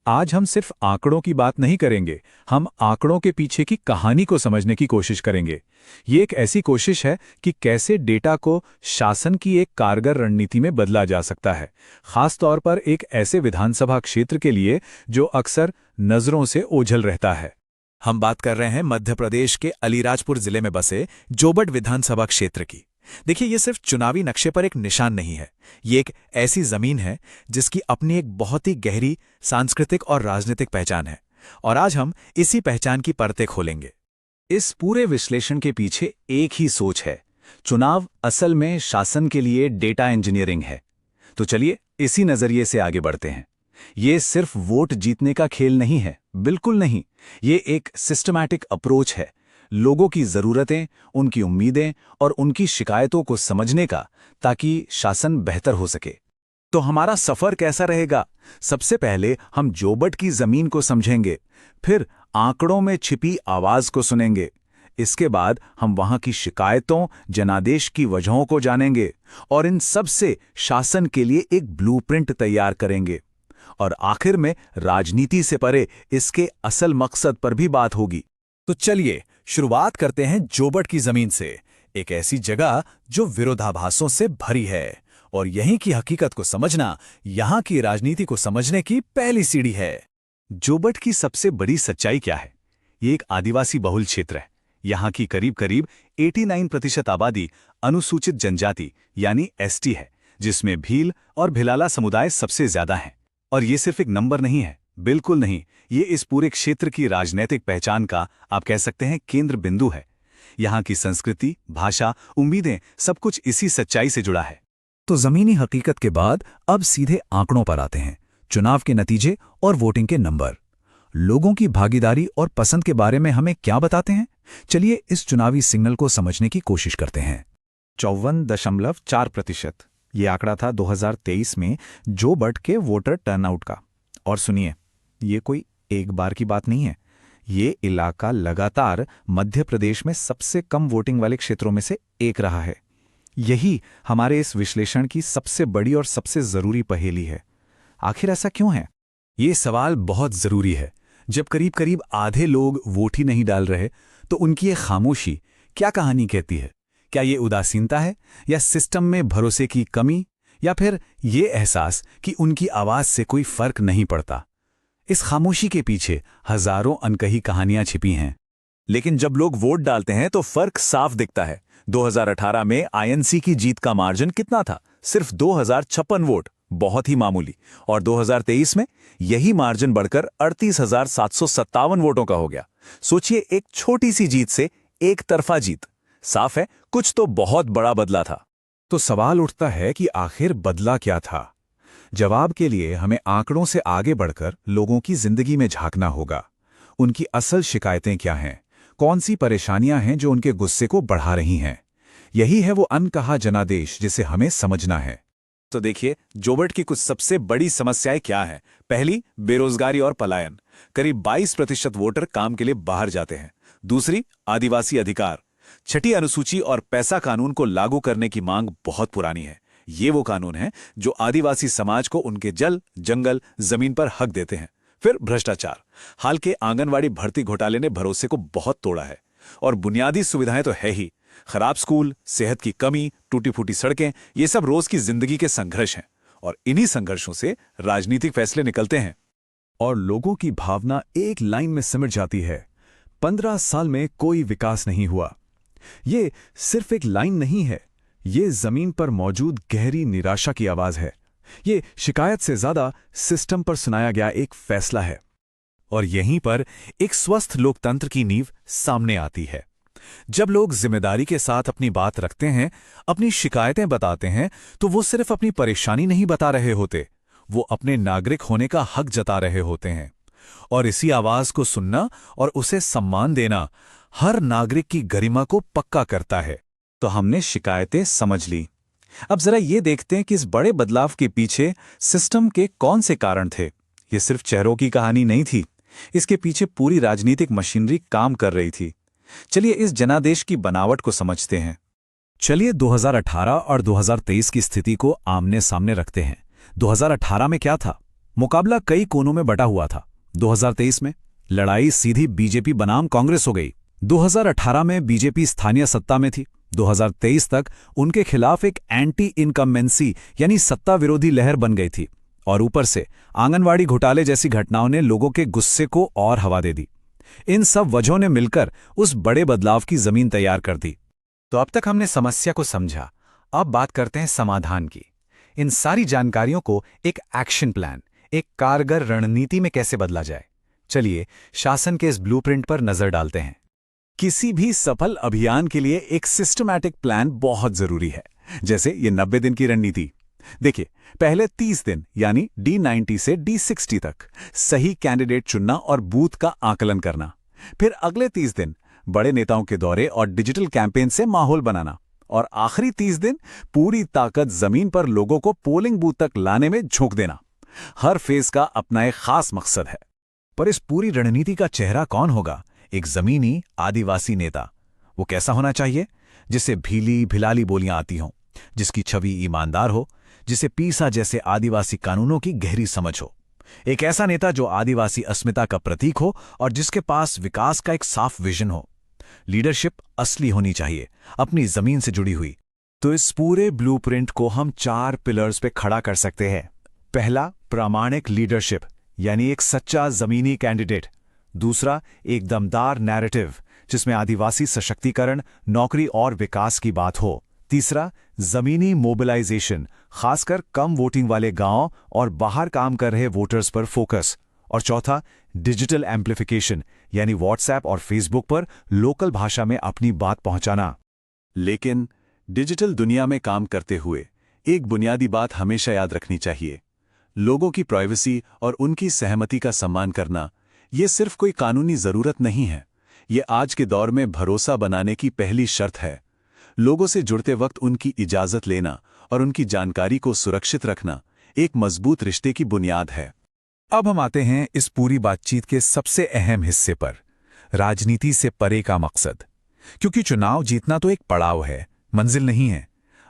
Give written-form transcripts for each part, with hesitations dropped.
आज हम सिर्फ आंकड़ों की बात नहीं करेंगे, हम आंकड़ों के पीछे की कहानी को समझने की कोशिश करेंगे। ये एक ऐसी कोशिश है कि कैसे डेटा को शासन की एक कारगर रणनीति में बदला जा सकता है, खास तौर पर एक ऐसे विधानसभा क्षेत्र के लिए जो अक्सर नजरों से ओझल रहता है। हम बात कर रहे हैं मध्य प्रदेश के अलीराजपुर जिले में बसे जोबट विधानसभा क्षेत्र की। देखिए, ये सिर्फ चुनावी नक्शे पर एक निशान नहीं है, ये एक ऐसी जमीन है जिसकी अपनी एक बहुत ही गहरी सांस्कृतिक और राजनीतिक पहचान है। और आज हम इसी पहचान की परतें खोलेंगे। इस पूरे विश्लेषण के पीछे एक ही सोच है, चुनाव असल में शासन के लिए डेटा इंजीनियरिंग है। तो चलिए इसी नजरिए से आगे बढ़ते हैं। ये सिर्फ वोट जीतने का खेल नहीं है, बिल्कुल नहीं। ये एक सिस्टमैटिक अप्रोच है, लोगों की जरूरतें, उनकी उम्मीदें और उनकी शिकायतों को समझने का, ताकि शासन बेहतर हो सके। तो हमारा सफर कैसा रहेगा? सबसे पहले हम जोबट की जमीन को समझेंगे, फिर आंकड़ों में छिपी आवाज को सुनेंगे। इसके बाद हम वहां की शिकायतों, जनादेश की वजहों को जानेंगे और इन सब से शासन के लिए एक ब्लूप्रिंट तैयार करेंगे। और आखिर में राजनीति से परे इसके असल मकसद पर भी बात होगी। तो चलिए शुरुआत करते हैं जोबट की जमीन से, एक ऐसी जगह जो विरोधाभासों से भरी है। और यहीं की हकीकत को समझना यहां की राजनीति को समझने की पहली सीढ़ी है। जोबट की सबसे बड़ी सच्चाई क्या है? ये एक आदिवासी बहुल क्षेत्र है। यहाँ की करीब करीब 89% आबादी अनुसूचित जनजाति यानी एसटी है, जिसमें भील और भिलाला समुदाय सबसे ज्यादा हैं। और ये सिर्फ एक नंबर नहीं है, बिल्कुल नहीं, ये इस पूरे क्षेत्र की राजनीतिक पहचान का, आप कह सकते हैं, केंद्र बिंदु है। यहाँ की संस्कृति, भाषा, उम्मीदें, सब कुछ इसी सच्चाई से जुड़ा है। तो जमीनी हकीकत के बाद अब सीधे आंकड़ों पर आते हैं। चुनाव के नतीजे और वोटिंग के नंबर लोगों की भागीदारी और पसंद के बारे में हमें क्या बताते हैं? चलिए इस चुनावी सिग्नल को समझने की कोशिश करते हैं। 54.4% ये आंकड़ा था 2023 में जोबट के वोटर टर्नआउट का। और सुनिए, ये कोई एक बार की बात नहीं है, ये इलाका लगातार मध्य प्रदेश में सबसे कम वोटिंग वाले क्षेत्रों में से एक रहा है। यही हमारे इस विश्लेषण की सबसे बड़ी और सबसे जरूरी पहेली है। आखिर ऐसा क्यों है? ये सवाल बहुत जरूरी है। जब करीब करीब आधे लोग वोट ही नहीं डाल रहे, तो उनकी ये खामोशी क्या कहानी कहती है? क्या ये उदासीनता है, या सिस्टम में भरोसे की कमी, या फिर ये एहसास कि उनकी आवाज से कोई फर्क नहीं पड़ता? इस खामोशी के पीछे हजारों अनकही कहानियां छिपी हैं। लेकिन जब लोग वोट डालते हैं तो फर्क साफ दिखता है। 2018 में आईएनसी की जीत का मार्जिन कितना था? सिर्फ 2056 वोट, बहुत ही मामूली। और 2023 में यही मार्जिन बढ़कर 38,757 वोटों का हो गया। सोचिए, एक छोटी सी जीत से एक तरफा जीत। साफ है, कुछ तो बहुत बड़ा बदला था। तो सवाल उठता है कि आखिर बदला क्या था? जवाब के लिए हमें आंकड़ों से आगे बढ़कर लोगों की जिंदगी में झांकना होगा। उनकी असल शिकायतें क्या हैं? कौन सी परेशानियां हैं जो उनके गुस्से को बढ़ा रही हैं? यही है वो अनकहा जनादेश जिसे हमें समझना है। तो देखिए, जोबट की कुछ सबसे बड़ी समस्याएं क्या हैं। पहली, बेरोजगारी और पलायन। करीब 22% वोटर काम के लिए बाहर जाते हैं। दूसरी, आदिवासी अधिकार। छठी अनुसूची और पैसा कानून को लागू करने की मांग बहुत पुरानी है। ये वो कानून है जो आदिवासी समाज को उनके जल, जंगल, जमीन पर हक देते हैं। फिर भ्रष्टाचार। हाल के आंगनवाड़ी भर्ती घोटाले ने भरोसे को बहुत तोड़ा है। और बुनियादी सुविधाएं तो है ही, खराब स्कूल, सेहत की कमी, टूटी फूटी सड़कें, ये सब रोज की जिंदगी के संघर्ष हैं। और इन्हीं संघर्षों से राजनीतिक फैसले निकलते हैं। और लोगों की भावना एक लाइन में सिमट जाती है, 15 साल में कोई विकास नहीं हुआ। ये सिर्फ एक लाइन नहीं है, ये जमीन पर मौजूद गहरी निराशा की आवाज है। ये शिकायत से ज्यादा सिस्टम पर सुनाया गया एक फैसला है। और यहीं पर एक स्वस्थ लोकतंत्र की नींव सामने आती है। जब लोग जिम्मेदारी के साथ अपनी बात रखते हैं, अपनी शिकायतें बताते हैं, तो वो सिर्फ अपनी परेशानी नहीं बता रहे होते, वो अपने नागरिक होने का हक जता रहे होते हैं। और इसी आवाज को सुनना और उसे सम्मान देना हर नागरिक की गरिमा को पक्का करता है। तो हमने शिकायतें समझ ली। अब जरा ये देखते हैं कि इस बड़े बदलाव के पीछे सिस्टम के कौन से कारण थे। ये सिर्फ चेहरों की कहानी नहीं थी, इसके पीछे पूरी राजनीतिक मशीनरी काम कर रही थी। चलिए इस जनादेश की बनावट को समझते हैं। चलिए 2018 और 2023 की स्थिति को आमने सामने रखते हैं। 2018 में क्या था? मुकाबला कई कोनों में बटा हुआ था। 2023 में लड़ाई सीधी बीजेपी बनाम कांग्रेस हो गई। 2018 में बीजेपी स्थानीय सत्ता में थी। 2023 तक उनके खिलाफ एक एंटी इनकम्बेंसी यानी सत्ता विरोधी लहर बन गई थी। और ऊपर से आंगनवाड़ी घोटाले जैसी घटनाओं ने लोगों के गुस्से को और हवा दे दी। इन सब वजहों ने मिलकर उस बड़े बदलाव की जमीन तैयार कर दी। तो अब तक हमने समस्या को समझा, अब बात करते हैं समाधान की। इन सारी जानकारियों को एक एक्शन प्लान, एक कारगर रणनीति में कैसे बदला जाए। चलिए शासन के इस ब्लूप्रिंट पर नजर डालते हैं। किसी भी सफल अभियान के लिए एक सिस्टमैटिक प्लान बहुत जरूरी है। जैसे ये 90 दिन की रणनीति। देखिए, पहले 30 दिन यानी D90 से D60 तक सही कैंडिडेट चुनना और बूथ का आकलन करना। फिर अगले 30 दिन बड़े नेताओं के दौरे और डिजिटल कैंपेन से माहौल बनाना। और आखिरी 30 दिन पूरी ताकत जमीन पर लोगों को पोलिंग बूथ तक लाने में झोंक देना। हर फेज का अपना एक खास मकसद है। पर इस पूरी रणनीति का चेहरा कौन होगा? एक जमीनी आदिवासी नेता। वो कैसा होना चाहिए? जिसे भीली भिलाली बोलियां आती हों, जिसकी छवि ईमानदार हो, जिसे पीसा जैसे आदिवासी कानूनों की गहरी समझ हो। एक ऐसा नेता जो आदिवासी अस्मिता का प्रतीक हो और जिसके पास विकास का एक साफ विजन हो। लीडरशिप असली होनी चाहिए, अपनी जमीन से जुड़ी हुई। तो इस पूरे ब्लूप्रिंट को हम 4 पिलर्स पे खड़ा कर सकते हैं। पहला, प्रामाणिक लीडरशिप यानी एक सच्चा जमीनी कैंडिडेट। दूसरा, एक दमदार नैरेटिव जिसमें आदिवासी सशक्तिकरण, नौकरी और विकास की बात हो। तीसरा, जमीनी मोबिलाइजेशन, खासकर कम वोटिंग वाले गांव और बाहर काम कर रहे वोटर्स पर फोकस। और चौथा, डिजिटल एम्प्लीफिकेशन यानी व्हाट्सएप और फेसबुक पर लोकल भाषा में अपनी बात पहुंचाना। लेकिन डिजिटल दुनिया में काम करते हुए एक बुनियादी बात हमेशा याद रखनी चाहिए। लोगों की प्राइवेसी और उनकी सहमति का सम्मान करना, ये सिर्फ कोई कानूनी जरूरत नहीं है, ये आज के दौर में भरोसा बनाने की पहली शर्त है। लोगों से जुड़ते वक्त उनकी इजाजत लेना और उनकी जानकारी को सुरक्षित रखना एक मजबूत रिश्ते की बुनियाद है। अब हम आते हैं इस पूरी बातचीत के सबसे अहम हिस्से पर, राजनीति से परे का मकसद। क्योंकि चुनाव जीतना तो एक पड़ाव है, मंजिल नहीं है।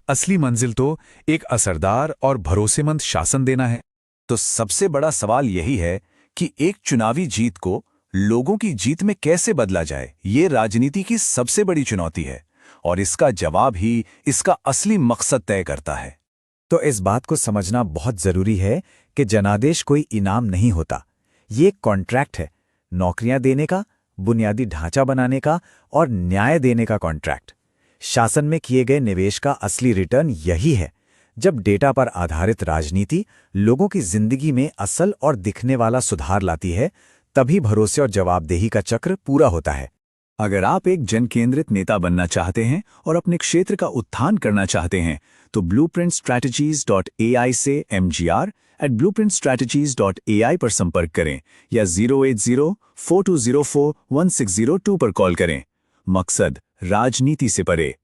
असली मंजिल तो एक असरदार और भरोसेमंद शासन देना है। तो सबसे बड़ा सवाल यही है कि एक चुनावी जीत को लोगों की जीत में कैसे बदला जाए। ये राजनीति की सबसे बड़ी चुनौती है और इसका जवाब ही इसका असली मकसद तय करता है। तो इस बात को समझना बहुत जरूरी है कि जनादेश कोई इनाम नहीं होता। ये एक कॉन्ट्रैक्ट है, नौकरियां देने का, बुनियादी ढांचा बनाने का और न्याय देने का कॉन्ट्रैक्ट। शासन में किए गए निवेश का असली रिटर्न यही है। जब डेटा पर आधारित राजनीति लोगों की जिंदगी में असल और दिखने वाला सुधार लाती है, तभी भरोसे और जवाबदेही का चक्र पूरा होता है। अगर आप एक जनकेंद्रित नेता बनना चाहते हैं और अपने क्षेत्र का उत्थान करना चाहते हैं, तो blueprintstrategies.ai से mgr@blueprintstrategies.ai पर संपर्क करें या 08042041602 पर कॉल करें। मकसद, राजनीति से परे।